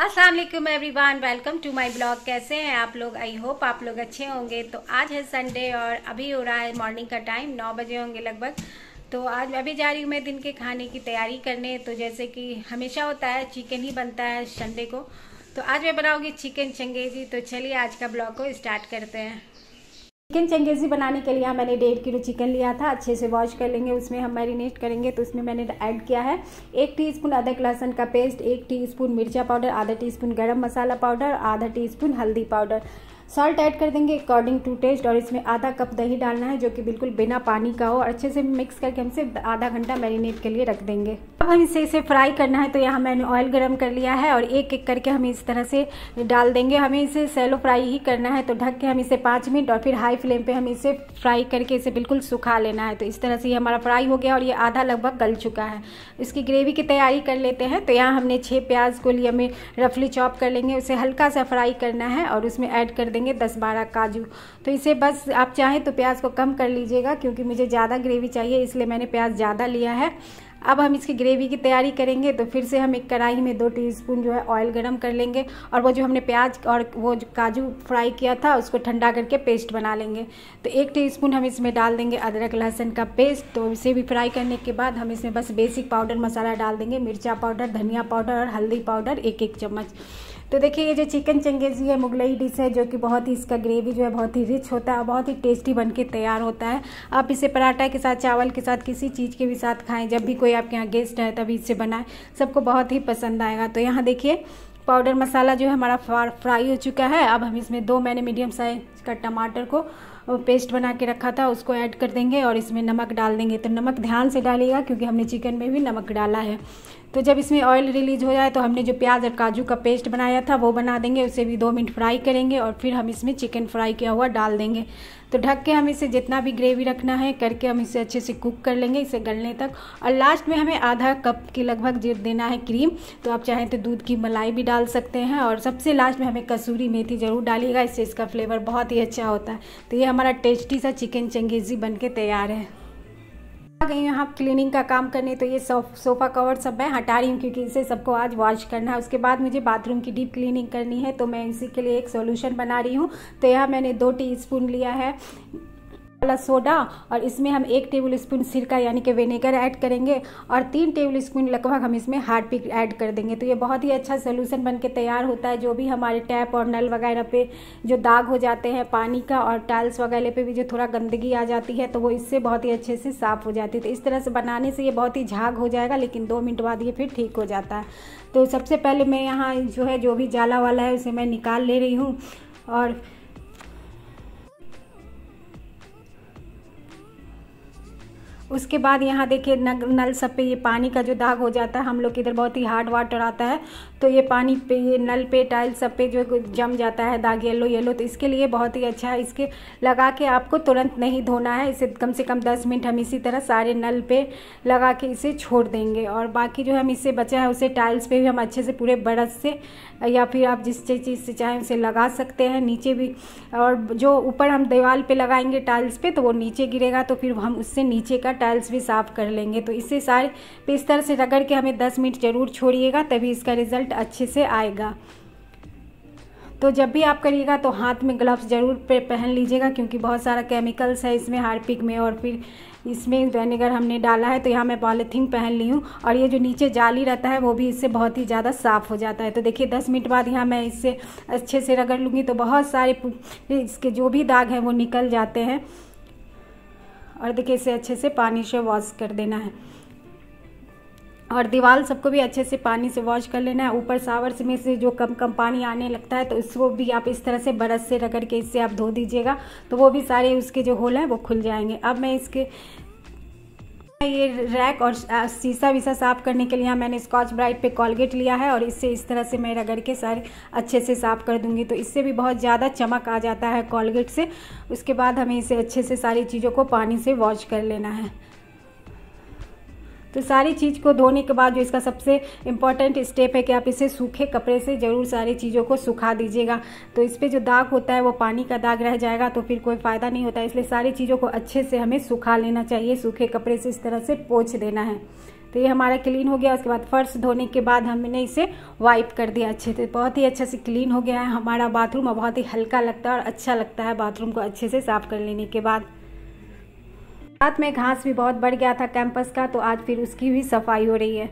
अस्सलाम वालेकुम everyone, welcome to my blog. कैसे हैं आप लोग? आई होप आप लोग अच्छे होंगे। तो आज है संडे और अभी हो रहा है मॉर्निंग का टाइम, 9 बजे होंगे लगभग। तो आज अभी जा रही हूँ मैं दिन के खाने की तैयारी करने। तो जैसे कि हमेशा होता है, चिकन ही बनता है संडे को। तो आज मैं बनाऊँगी चिकन चंगेजी। तो चलिए आज का ब्लॉग को स्टार्ट करते हैं। चिकन चंगेजी बनाने के लिए मैंने 1.5 किलो चिकन लिया था। अच्छे से वॉश कर लेंगे, उसमें हम मैरिनेट करेंगे। तो उसमें मैंने ऐड किया है 1 टीस्पून अदरक लहसुन का पेस्ट, 1 टीस्पून मिर्चा पाउडर, आधा टीस्पून गरम मसाला पाउडर, आधा टीस्पून हल्दी पाउडर। सॉल्ट ऐड कर देंगे अकॉर्डिंग टू टेस्ट। और इसमें आधा कप दही डालना है जो कि बिल्कुल बिना पानी का हो। और अच्छे से मिक्स करके हम इसे आधा घंटा मैरिनेट के लिए रख देंगे। अब हम इसे फ्राई करना है। तो यहाँ मैंने ऑयल गरम कर लिया है और एक एक करके हम इस तरह से डाल देंगे। हमें इसे सैलो फ्राई ही करना है। तो ढक के हम इसे 5 मिनट और फिर हाई फ्लेम पे हम इसे फ्राई करके इसे बिल्कुल सुखा लेना है। तो इस तरह से ये हमारा फ्राई हो गया और ये आधा लगभग गल चुका है। इसकी ग्रेवी की तैयारी कर लेते हैं। तो यहाँ हमने 6 प्याज को लिए, हमें रफली चॉप कर लेंगे। उसे हल्का सा फ्राई करना है और उसमें ऐड कर देंगे 10-12 काजू। तो इसे बस आप चाहें तो प्याज को कम कर लीजिएगा, क्योंकि मुझे ज़्यादा ग्रेवी चाहिए इसलिए मैंने प्याज ज़्यादा लिया है। अब हम इसकी ग्रेवी की तैयारी करेंगे। तो फिर से हम एक कढ़ाई में 2 टीस्पून जो है ऑयल गरम कर लेंगे और वो जो हमने प्याज और वो जो काजू फ्राई किया था उसको ठंडा करके पेस्ट बना लेंगे। तो 1 टीस्पून हम इसमें डाल देंगे अदरक लहसुन का पेस्ट। तो इसे भी फ्राई करने के बाद हम इसमें बस बेसिक पाउडर मसाला डाल देंगे, मिर्चा पाउडर, धनिया पाउडर और हल्दी पाउडर 1-1 चम्मच। तो देखिए ये जो चिकन चंगेजी है मुगलई डिश है, जो कि बहुत ही इसका ग्रेवी जो है बहुत ही रिच होता है और बहुत ही टेस्टी बन के तैयार होता है। आप इसे पराठा के साथ, चावल के साथ, किसी चीज़ के भी साथ खाएं। जब भी कोई आपके यहाँ गेस्ट है तभी इसे बनाएं, सबको बहुत ही पसंद आएगा। तो यहाँ देखिए पाउडर मसाला जो है हमारा फ्राई हो चुका है। अब हम इसमें 2 मैंने मीडियम साइज का टमाटर को पेस्ट बना के रखा था उसको ऐड कर देंगे और इसमें नमक डाल देंगे। तो नमक ध्यान से डालिएगा क्योंकि हमने चिकन में भी नमक डाला है। तो जब इसमें ऑयल रिलीज हो जाए तो हमने जो प्याज और काजू का पेस्ट बनाया था वो बना देंगे, उसे भी 2 मिनट फ्राई करेंगे और फिर हम इसमें चिकन फ्राई किया हुआ डाल देंगे। तो ढक के हम इसे जितना भी ग्रेवी रखना है करके हम इसे अच्छे से कुक कर लेंगे, इसे गलने तक। और लास्ट में हमें आधा कप के लगभग देना है क्रीम। तो आप चाहें तो दूध की मलाई भी डाल सकते हैं। और सबसे लास्ट में हमें कसूरी मेथी ज़रूर डालिएगा, इससे इसका फ्लेवर बहुत ही अच्छा होता है। तो ये हमारा टेस्टी सा चिकन चंगेजी बन के तैयार है। आ गई यहाँ क्लीनिंग का काम करने। तो ये सोफ़ा कवर सब मैं हटा रही हूँ क्योंकि इसे सबको आज वॉश करना है। उसके बाद मुझे बाथरूम की डीप क्लीनिंग करनी है। तो मैं इसी के लिए एक सॉल्यूशन बना रही हूँ। तो यहाँ मैंने 2 टीस्पून लिया है वाला सोडा और इसमें हम 1 टेबल स्पून सिरका यानी कि विनेगर ऐड करेंगे और 3 टेबल स्पून लगभग हम इसमें हार्पिक ऐड कर देंगे। तो ये बहुत ही अच्छा सोल्यूशन बन के तैयार होता है। जो भी हमारे टैप और नल वगैरह पे जो दाग हो जाते हैं पानी का, और टाइल्स वगैरह पे भी जो थोड़ा गंदगी आ जाती है, तो वो इससे बहुत ही अच्छे से साफ़ हो जाती है। तो इस तरह से बनाने से ये बहुत ही झाग हो जाएगा, लेकिन 2 मिनट बाद ये फिर ठीक हो जाता है। तो सबसे पहले मैं यहाँ जो है जो भी जाला वाला है उसे मैं निकाल ले रही हूँ। और उसके बाद यहाँ देखिए नल सब पे ये पानी का जो दाग हो जाता है, हम लोग के इधर बहुत ही हार्ड वाटर आता है, तो ये पानी पे, ये नल पे, टाइल सब पे जो जम जाता है दाग येलो। तो इसके लिए बहुत ही अच्छा है। इसके लगा के आपको तुरंत नहीं धोना है, इसे कम से कम 10 मिनट हम इसी तरह सारे नल पे लगा के इसे छोड़ देंगे। और बाकी जो हम इससे बचा है उसे टाइल्स पे भी हम अच्छे से पूरे ब्रश से या फिर आप जिस चीज़ से चाहें उसे लगा सकते हैं, नीचे भी। और जो ऊपर हम दीवार पे लगाएंगे टाइल्स पे तो वो नीचे गिरेगा, तो फिर हम उससे नीचे का टाइल्स भी साफ़ कर लेंगे। तो इससे सारे पे इस तरह से रगड़ के हमें 10 मिनट ज़रूर छोड़िएगा, तभी इसका रिज़ल्ट अच्छे से आएगा। तो जब भी आप करिएगा तो हाथ में ग्लव्स ज़रूर पहन लीजिएगा, क्योंकि बहुत सारा केमिकल्स है इसमें हार्पिक में, और फिर इसमें विनेगर हमने डाला है। तो यहाँ मैं पॉलीथीन पहन ली हूँ और ये जो नीचे जाली रहता है वो भी इससे बहुत ही ज़्यादा साफ़ हो जाता है। तो देखिए 10 मिनट बाद यहाँ मैं इससे अच्छे से रगड़ लूँगी तो बहुत सारे इसके जो भी दाग हैं वो निकल जाते हैं। और देखिए इसे अच्छे से पानी से वॉश कर देना है और दीवार सबको भी अच्छे से पानी से वॉश कर लेना है। ऊपर शावर में से जो कम पानी आने लगता है तो उसको भी आप इस तरह से ब्रश से रगड़ के इससे आप धो दीजिएगा, तो वो भी सारे उसके जो होल हैं वो खुल जाएंगे। अब मैं इसके ये रैक और शीशा वीसा साफ़ करने के लिए मैंने स्कॉच ब्राइट पे कॉलगेट लिया है और इससे इस तरह से मैं रगड़ के सारे अच्छे से साफ़ कर दूंगी। तो इससे भी बहुत ज़्यादा चमक आ जाता है कॉलगेट से। उसके बाद हमें इसे अच्छे से सारी चीज़ों को पानी से वॉश कर लेना है। तो सारी चीज़ को धोने के बाद जो इसका सबसे इम्पॉर्टेंट स्टेप है कि आप इसे सूखे कपड़े से ज़रूर सारी चीज़ों को सुखा दीजिएगा। तो इस पर जो दाग होता है वो पानी का दाग रह जाएगा, तो फिर कोई फ़ायदा नहीं होता। इसलिए सारी चीज़ों को अच्छे से हमें सुखा लेना चाहिए, सूखे कपड़े से इस तरह से पोंछ देना है। तो ये हमारा क्लीन हो गया। उसके बाद फर्श धोने के बाद हमने इसे वाइप कर दिया अच्छे से। बहुत ही अच्छे से क्लीन हो गया है हमारा बाथरूम और बहुत ही हल्का लगता है और अच्छा लगता है बाथरूम को अच्छे से साफ़ कर लेने के बाद। रात में घास भी बहुत बढ़ गया था कैंपस का, तो आज फिर उसकी भी सफाई हो रही है।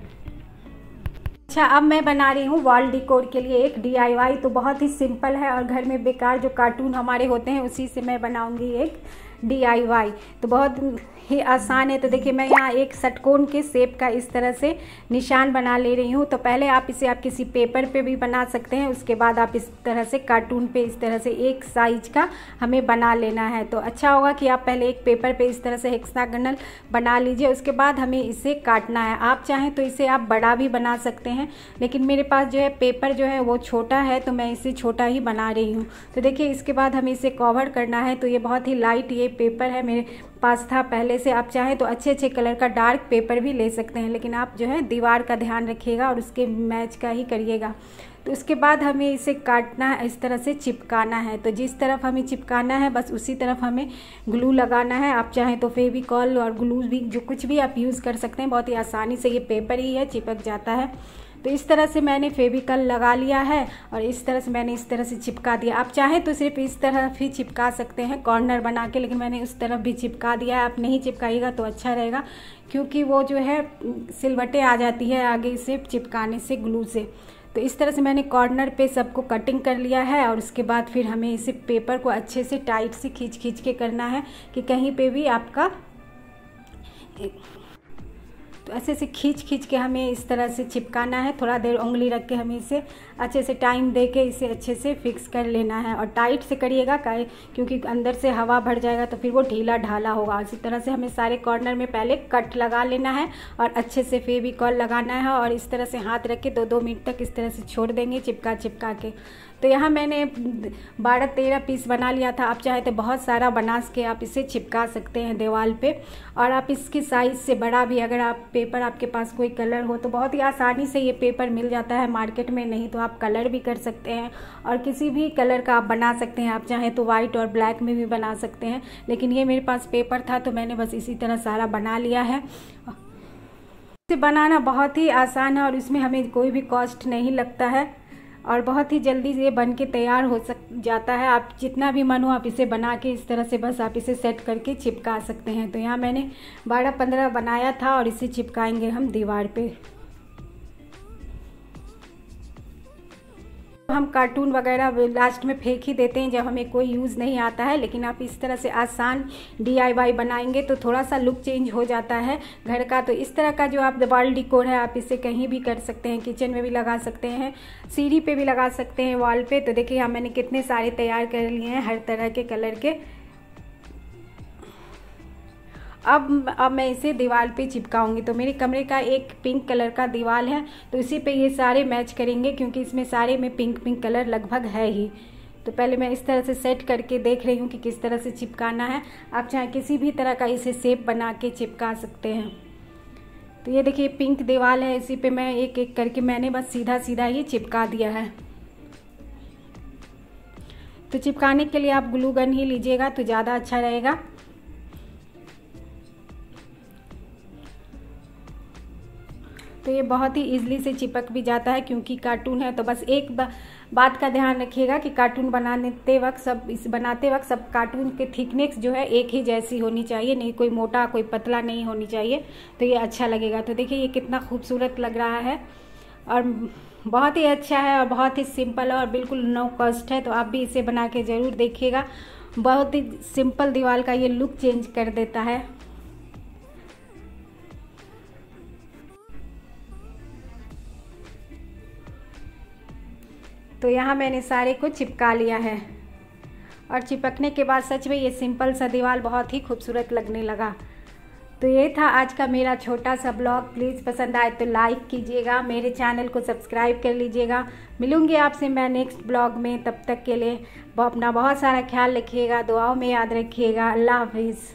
अच्छा, अब मैं बना रही हूँ वॉल डिकोर के लिए एक DIY। तो बहुत ही सिंपल है और घर में बेकार जो कार्टून हमारे होते हैं उसी से मैं बनाऊँगी एक DIY। तो बहुत ही आसान है। तो देखिए मैं यहाँ एक षटकोण के शेप का इस तरह से निशान बना ले रही हूँ। तो पहले आप इसे आप किसी पेपर पे भी बना सकते हैं, उसके बाद आप इस तरह से कार्टून पे इस तरह से एक साइज का हमें बना लेना है। तो अच्छा होगा कि आप पहले एक पेपर पे इस तरह से हेक्सागोनल बना लीजिए, उसके बाद हमें इसे काटना है। आप चाहें तो इसे आप बड़ा भी बना सकते हैं, लेकिन मेरे पास जो है पेपर जो है वो छोटा है, तो मैं इसे छोटा ही बना रही हूँ। तो देखिए इसके बाद हमें इसे कवर करना है। तो ये बहुत ही लाइट ये पेपर है, मेरे पास था पहले से। आप चाहें तो अच्छे अच्छे कलर का डार्क पेपर भी ले सकते हैं, लेकिन आप जो है दीवार का ध्यान रखिएगा और उसके मैच का ही करिएगा। तो उसके बाद हमें इसे काटना है, इस तरह से चिपकाना है। तो जिस तरफ हमें चिपकाना है बस उसी तरफ हमें ग्लू लगाना है। आप चाहें तो फेविकॉल और ग्लू भी जो कुछ भी आप यूज़ कर सकते हैं, बहुत ही आसानी से ये पेपर ही है चिपक जाता है। तो इस तरह से मैंने फेविकॉल लगा लिया है और इस तरह से मैंने इस तरह से चिपका दिया। आप चाहें तो सिर्फ इस तरफ ही चिपका सकते हैं कॉर्नर बना के, लेकिन मैंने उस तरफ भी चिपका दिया है। आप नहीं चिपकाइएगा तो अच्छा रहेगा, क्योंकि वो जो है सिलवटें आ जाती है आगे इसे चिपकाने से ग्लू से। तो इस तरह से मैंने कॉर्नर पे सबको कटिंग कर लिया है और उसके बाद फिर हमें इसे पेपर को अच्छे से टाइट से खींच के करना है कि कहीं पे भी आपका, तो ऐसे से खींच के हमें इस तरह से चिपकाना है। थोड़ा देर उंगली रख के हमें इसे अच्छे से टाइम दे के इसे अच्छे से फिक्स कर लेना है और टाइट से करिएगा, क्योंकि अंदर से हवा भर जाएगा तो फिर वो ढीला ढाला होगा। इसी तरह से हमें सारे कॉर्नर में पहले कट लगा लेना है और अच्छे से फेविकॉल लगाना है और इस तरह से हाथ रख के 2-2 मिनट तक इस तरह से छोड़ देंगे चिपका के। तो यहाँ मैंने 12-13 पीस बना लिया था। आप चाहे तो बहुत सारा बना के आप इसे चिपका सकते हैं दीवार पे। और आप इसकी साइज़ से बड़ा भी, अगर आप पेपर आपके पास कोई कलर हो तो बहुत ही आसानी से ये पेपर मिल जाता है मार्केट में, नहीं तो आप कलर भी कर सकते हैं और किसी भी कलर का आप बना सकते हैं। आप चाहें तो वाइट और ब्लैक में भी बना सकते हैं, लेकिन ये मेरे पास पेपर था तो मैंने बस इसी तरह सारा बना लिया है। इसे बनाना बहुत ही आसान है और इसमें हमें कोई भी कॉस्ट नहीं लगता है और बहुत ही जल्दी से ये बन के तैयार हो जाता है। आप जितना भी मन हो आप इसे बना के इस तरह से बस आप इसे सेट करके चिपका सकते हैं। तो यहाँ मैंने 12-15 बनाया था और इसे चिपकाएंगे हम दीवार पे। हम कार्टून वगैरह लास्ट में फेंक ही देते हैं जब हमें कोई यूज़ नहीं आता है, लेकिन आप इस तरह से आसान DIY बनाएंगे तो थोड़ा सा लुक चेंज हो जाता है घर का। तो इस तरह का जो आप वॉल डिकोर है आप इसे कहीं भी कर सकते हैं, किचन में भी लगा सकते हैं, सीढ़ी पे भी लगा सकते हैं, वॉल पे। तो देखिए यहाँ मैंने कितने सारे तैयार कर लिए हैं हर तरह के कलर के। अब मैं इसे दीवार पे चिपकाऊंगी। तो मेरे कमरे का एक पिंक कलर का दीवार है, तो इसी पे ये सारे मैच करेंगे, क्योंकि इसमें सारे में पिंक कलर लगभग है ही। तो पहले मैं इस तरह से सेट करके देख रही हूँ कि किस तरह से चिपकाना है। आप चाहे किसी भी तरह का इसे शेप बना के चिपका सकते हैं। तो ये देखिए पिंक दीवार है, इसी पे मैं एक एक करके मैंने बस सीधा सीधा ही चिपका दिया है। तो चिपकाने के लिए आप ग्लू गन ही लीजिएगा तो ज़्यादा अच्छा रहेगा। तो ये बहुत ही ईजिली से चिपक भी जाता है, क्योंकि कार्टून है। तो बस एक बात का ध्यान रखिएगा कि कार्टून बनाते वक्त सब कार्टून के थिकनेस जो है एक ही जैसी होनी चाहिए, नहीं कोई मोटा कोई पतला नहीं होनी चाहिए, तो ये अच्छा लगेगा। तो देखिए ये कितना खूबसूरत लग रहा है और बहुत ही अच्छा है और बहुत ही सिंपल है और बिल्कुल नो कॉस्ट है। तो आप भी इसे बना के ज़रूर देखिएगा। बहुत ही सिंपल दीवार का ये लुक चेंज कर देता है। तो यहाँ मैंने सारे को चिपका लिया है और चिपकने के बाद सच में ये सिंपल सा दीवार बहुत ही खूबसूरत लगने लगा। तो ये था आज का मेरा छोटा सा ब्लॉग। प्लीज़ पसंद आए तो लाइक कीजिएगा, मेरे चैनल को सब्सक्राइब कर लीजिएगा। मिलूंगी आपसे मैं नेक्स्ट ब्लॉग में। तब तक के लिए अपना बहुत सारा ख्याल रखिएगा, दुआओं में याद रखिएगा। अल्लाह हाफिज़।